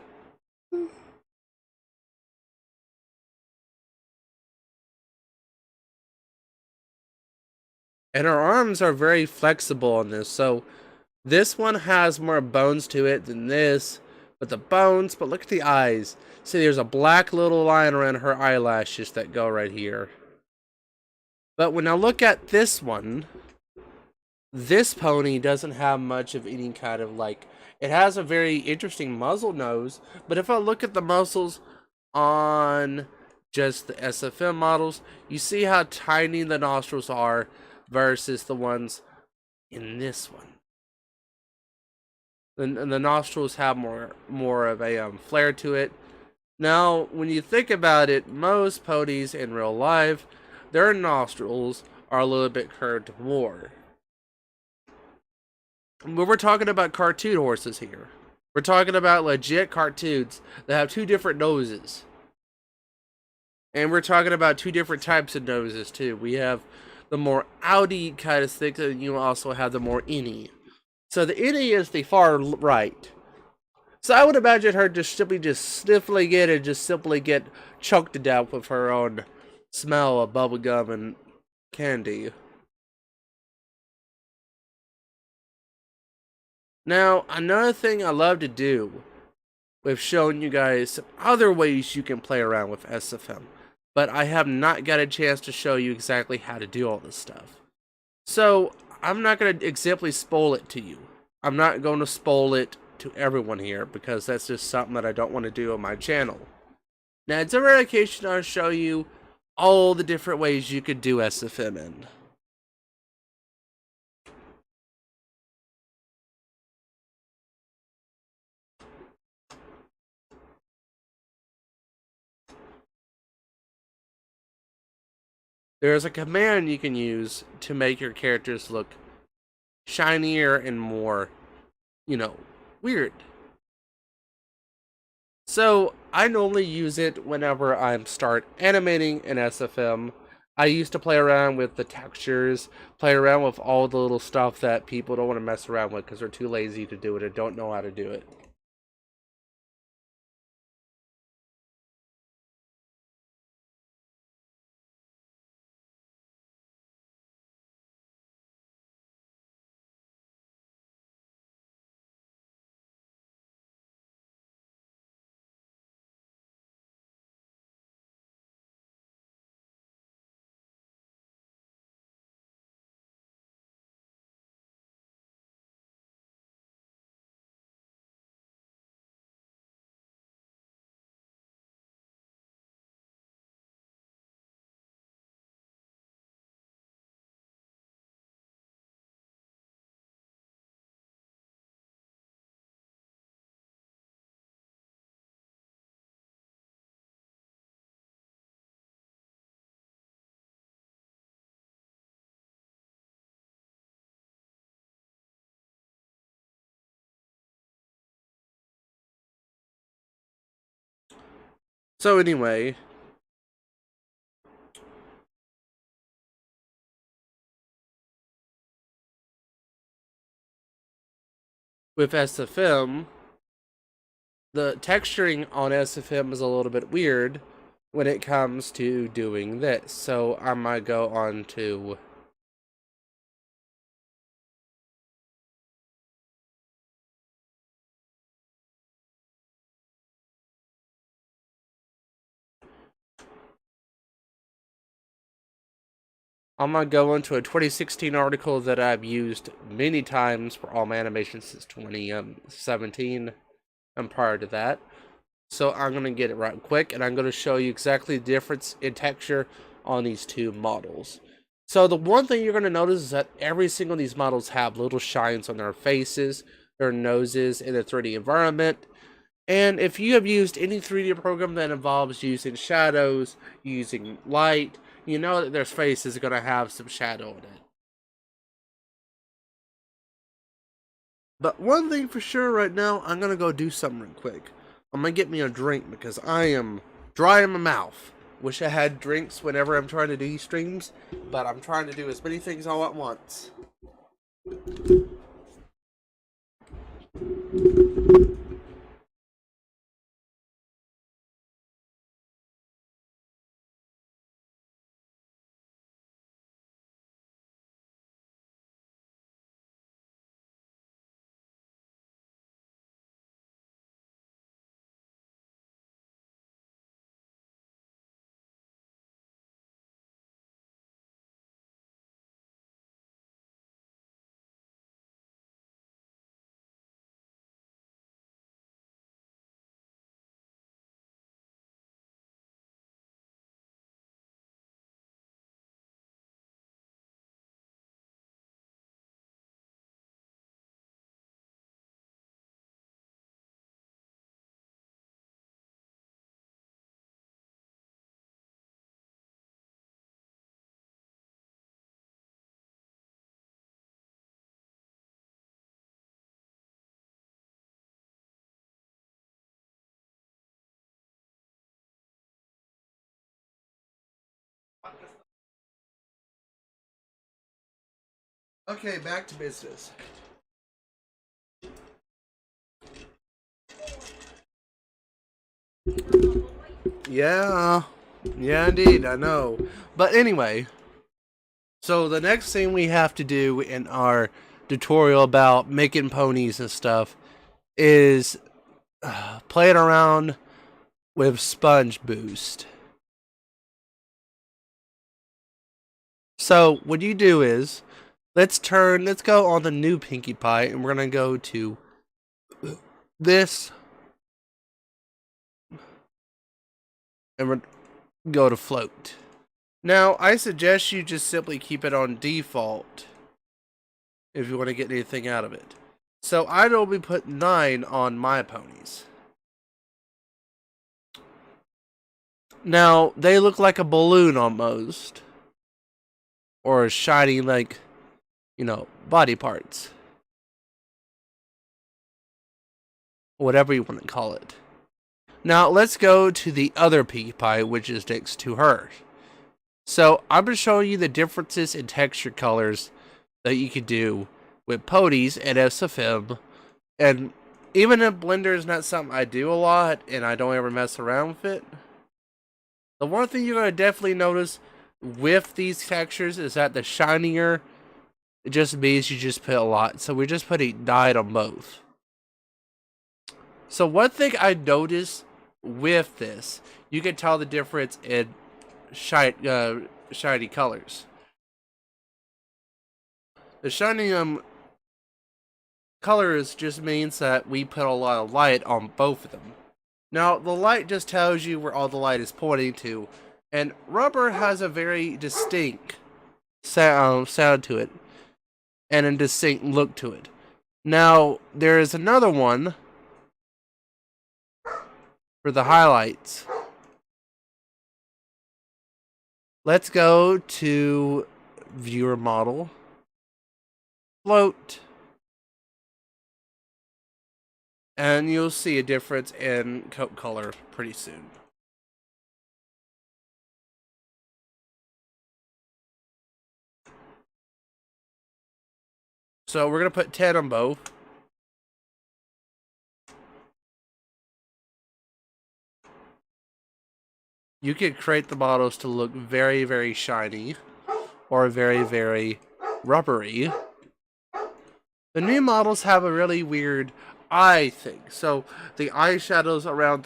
And her arms are very flexible on this, so this one has more bones to it than this. But look at the eyes. See, there's a black little line around her eyelashes that go right here. But when I look at this one, this pony doesn't have much of any kind of like, it has a very interesting muzzle nose, but if I look at the muscles on just the SFM models, you see how tiny the nostrils are versus the ones in this one. And the nostrils have more of a flare to it. Now, when you think about it, most ponies in real life, their nostrils are a little bit curved more. But we're talking about cartoon horses here. We're talking about legit cartoons that have two different noses. And we're talking about two different types of noses too. We have the more outy kind of stick, and you also have the more inny. So the inny is the far right. So I would imagine her just sniffling it and just simply get choked to death with her own smell of bubblegum and candy. Now, another thing I love to do with showing you guys some other ways you can play around with SFM, but I have not got a chance to show you exactly how to do all this stuff. So, I'm not going to exactly spoil it to you. I'm not going to spoil it to everyone here because that's just something that I don't want to do on my channel. Now, it's a rare occasion I'll show you all the different ways you could do SFM in. There's a command you can use to make your characters look shinier and more, weird. So I normally use it whenever I start animating in SFM. I used to play around with the textures, play around with all the little stuff that people don't want to mess around with because they're too lazy to do it or don't know how to do it. So anyway, with SFM, the texturing on SFM is a little bit weird when it comes to doing this. So I might go on to I'm going to go into a 2016 article that I've used many times for all my animations since 2017 and prior to that. So I'm going to get it right quick, and I'm going to show you exactly the difference in texture on these two models. So the one thing you're going to notice is that every single of these models have little shines on their faces, their noses, in a 3D environment. And if you have used any 3D program that involves using shadows, using light, you know that their face is going to have some shadow in it. But one thing for sure right now, I'm going to go do something real quick. I'm gonna get me a drink because I am dry in my mouth. Wish I had drinks whenever I'm trying to do these streams, but I'm trying to do as many things all at once. Okay, back to business. Yeah, yeah, indeed, I know. But anyway, so the next thing we have to do in our tutorial about making ponies and stuff is playing around with sponge boost. So what you do is let's go on the new Pinkie Pie, and we're gonna go to this, and we're go to float. Now I suggest you just simply keep it on default if you want to get anything out of it. So I'd only put 9 on my ponies. Now they look like a balloon almost, or shiny like, body parts, whatever you want to call it. Now let's go to the other Pinkie Pie, which is next to her. So I'm going to show you the differences in texture colors that you can do with ponies and SFM. And even if Blender is not something I do a lot and I don't ever mess around with it, the one thing you're going to definitely notice with these textures is that the shinier, it just means you just put a lot. So we're just putting 9 on both. So one thing I noticed with this, you can tell the difference in shiny colors. The shiny colors just means that we put a lot of light on both of them. Now the light just tells you where all the light is pointing to, and rubber has a very distinct sound to it and a distinct look to it. Now there is another one for the highlights. Let's go to viewer model, float, and you'll see a difference in coat color pretty soon. So we're going to put 10 on both. You could create the models to look very, very shiny or very, very rubbery. The new models have a really weird eye thing. So the eyeshadows around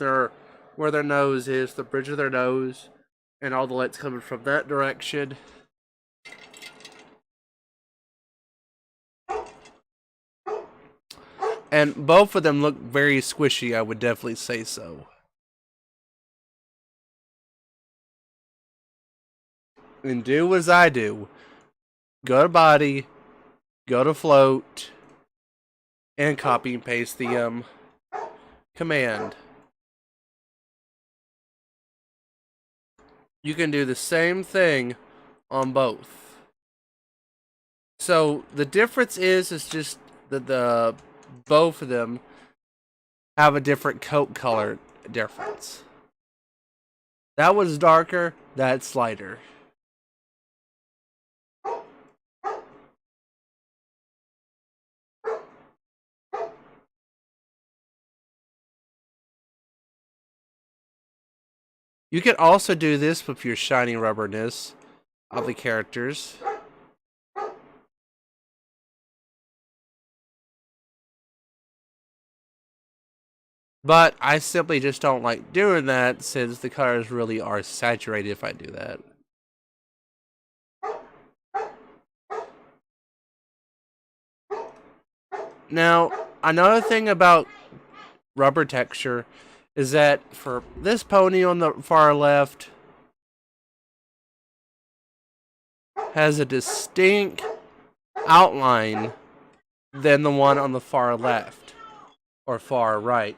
where their nose is, the bridge of their nose, and all the light's coming from that direction. And both of them look very squishy, I would definitely say so. And do as I do. Go to body, go to float, and copy and paste the command. You can do the same thing on both. So the difference is just that both of them have a different coat color difference. That was darker, that's lighter. You can also do this with your shiny rubberness of the characters. But I simply just don't like doing that since the colors really are saturated if I do that. Now, another thing about rubber texture is that for this pony on the far left has a distinct outline than the one on the far left or far right.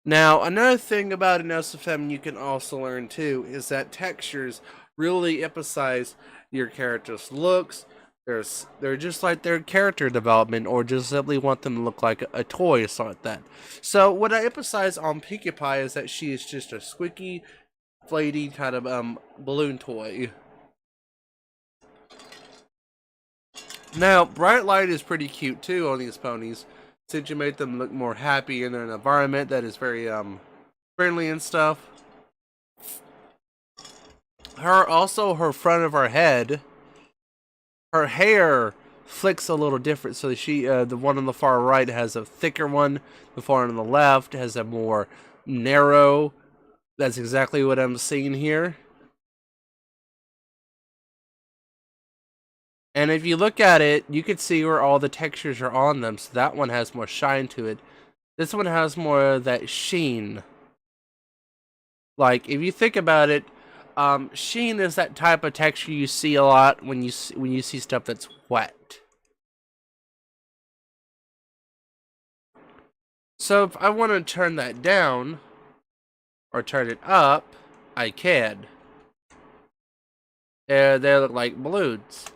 Now, another thing about an SFM you can also learn too is that textures really emphasize your character's looks. They're just like their character development, or just simply want them to look like a toy or something like that. So, what I emphasize on Pinkie Pie is that she is just a squeaky, flatey kind of balloon toy. Now, Bright Light is pretty cute too on these ponies, since you made them look more happy in an environment that is very friendly and stuff. Her front of her head, her hair flicks a little different. So the one on the far right has a thicker one. The one on the left has a more narrow. That's exactly what I'm seeing here. And if you look at it, you can see where all the textures are on them. So that one has more shine to it. This one has more of that sheen. Like, if you think about it, sheen is that type of texture you see a lot when you see stuff that's wet. So if I want to turn that down or turn it up, I can. They look like balloons.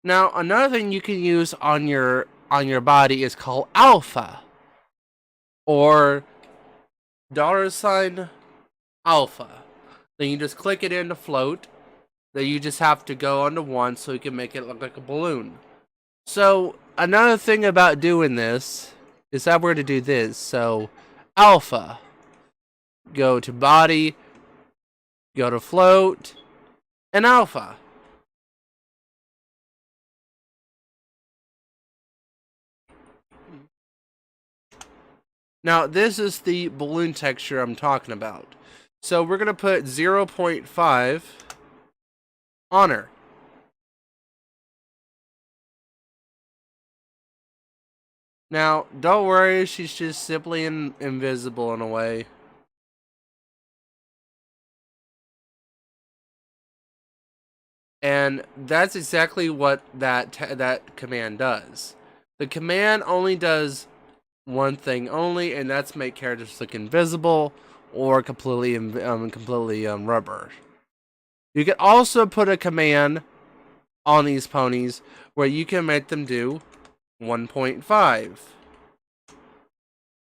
Now, another thing you can use on your body is called alpha, or $ alpha. Then you just click it into float. Then you just have to go onto one so you can make it look like a balloon. So another thing about doing this is that we're to do this. So alpha, go to body, go to float, and alpha. Now, this is the balloon texture I'm talking about. So we're going to put 0.5 on her. Now, don't worry, she's just simply invisible in a way. And that's exactly what that command does. The command only does one thing only, and that's make characters look invisible or completely rubber. You can also put a command on these ponies where you can make them do 1.5,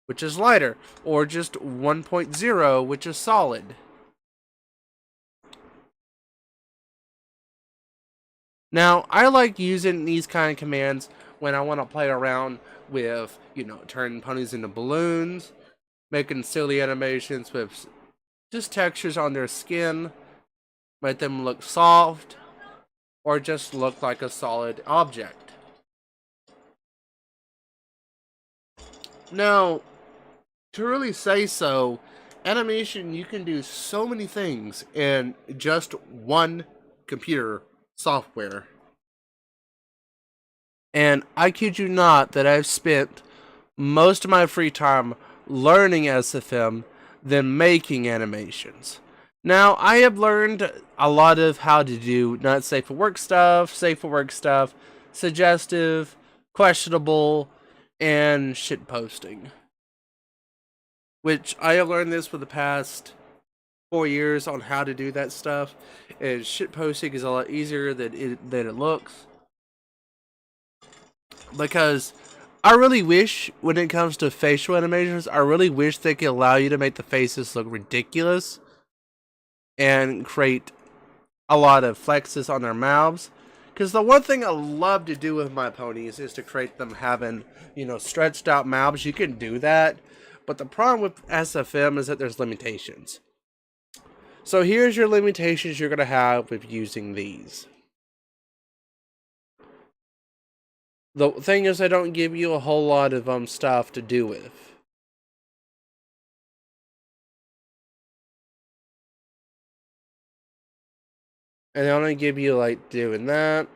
which is lighter, or just 1.0, which is solid. Now, I like using these kind of commands when I want to play around with, turning ponies into balloons, making silly animations with just textures on their skin, make them look soft, or just look like a solid object. Now, to really say so, animation, you can do so many things in just one computer software. And I kid you not that I've spent most of my free time learning SFM than making animations. Now, I have learned a lot of how to do not safe for work stuff, safe for work stuff, suggestive, questionable, and shit posting. Which I have learned this for the past 4 years on how to do that stuff, and shit posting is a lot easier than it looks. Because I really wish, when it comes to facial animations, I really wish they could allow you to make the faces look ridiculous and create a lot of flexes on their mouths. Because the one thing I love to do with my ponies is to create them having, stretched out mouths. You can do that, but the problem with SFM is that there's limitations. So here's your limitations you're going to have with using these. The thing is, I don't give you a whole lot of stuff to do with. And they only give you like doing that.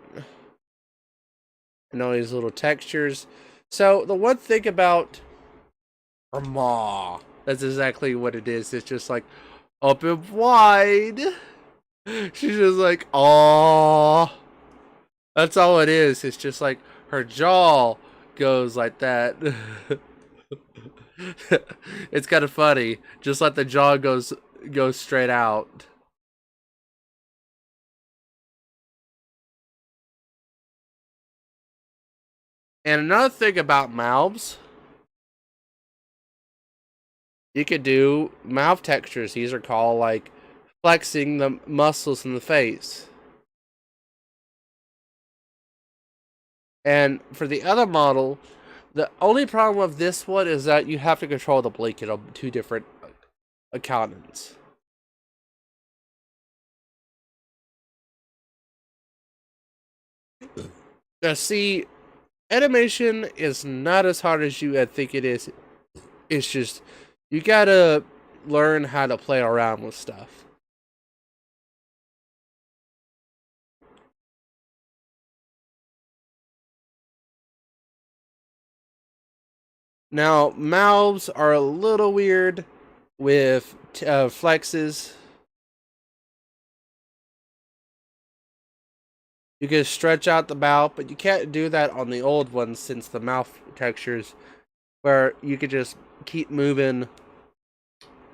And all these little textures. So the one thing about maw, that's exactly what it is. It's just like open wide. She's just like, aww. That's all it is. It's just like her jaw goes like that. It's kind of funny. Just like the jaw goes straight out. And another thing about mouths, you could do mouth textures. These are called like flexing the muscles in the face. And for the other model, the only problem with this one is that you have to control the blanket on 2 different accountants. Now see, animation is not as hard as you think it is. It's just, you gotta learn how to play around with stuff. Now, mouths are a little weird with flexes. You can stretch out the mouth, but you can't do that on the old ones since the mouth textures, where you could just keep moving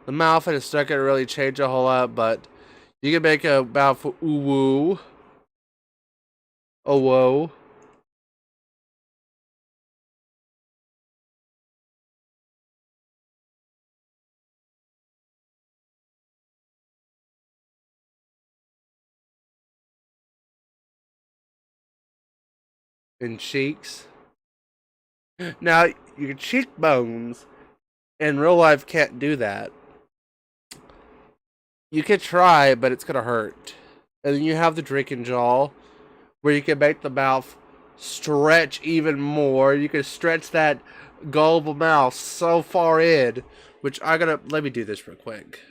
the mouth and it's not going to really change a whole lot, but you can make a mouth for ooh woo. Oh whoa. And cheeks. Now, your cheekbones in real life can't do that. You could try, but it's going to hurt. And then you have the drinking jaw, where you can make the mouth stretch even more. You can stretch that gullible mouth so far in, which let me do this real quick.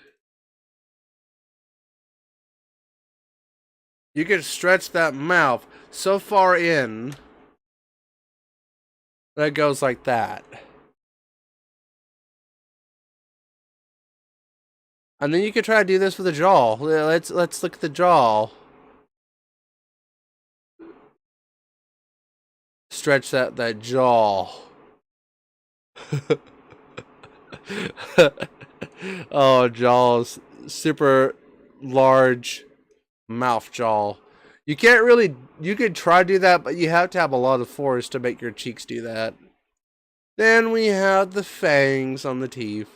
You can stretch that mouth so far in that it goes like that. And then you can try to do this with the jaw. Let's look at the jaw. Stretch that jaw. Oh, jaws. Super large mouth jaw. You can't really, you could try to do that, but you have to have a lot of force to make your cheeks do that. Then we have the fangs on the teeth.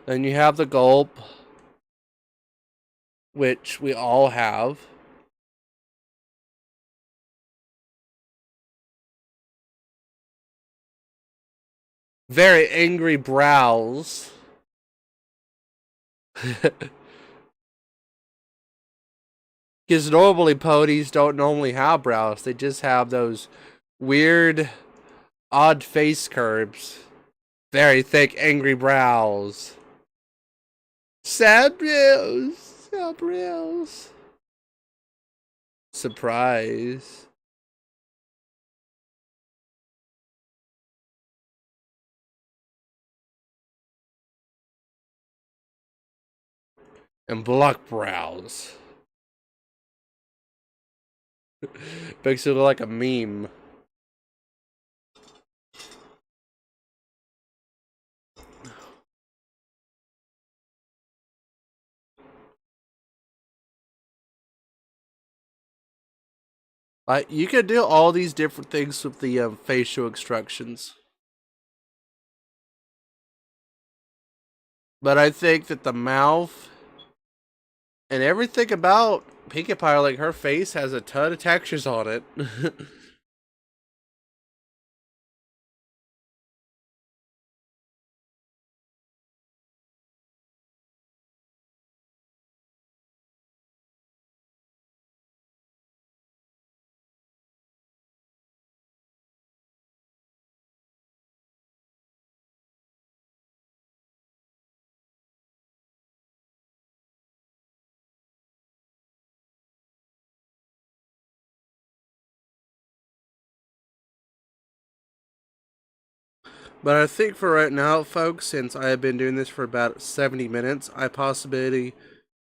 Then you have the gulp, which we all have. Very angry brows. Because normally ponies don't normally have brows. They just have those weird, odd face curves. Very thick, angry brows. Sad brows. Sad brows. Surprise. and block brows. Makes it look like a meme. You can do all these different things with the facial extractions. But I think that the mouth and everything about Pinkie Pie, like her face has a ton of textures on it. But I think for right now, folks, since I have been doing this for about 70 minutes, I possibly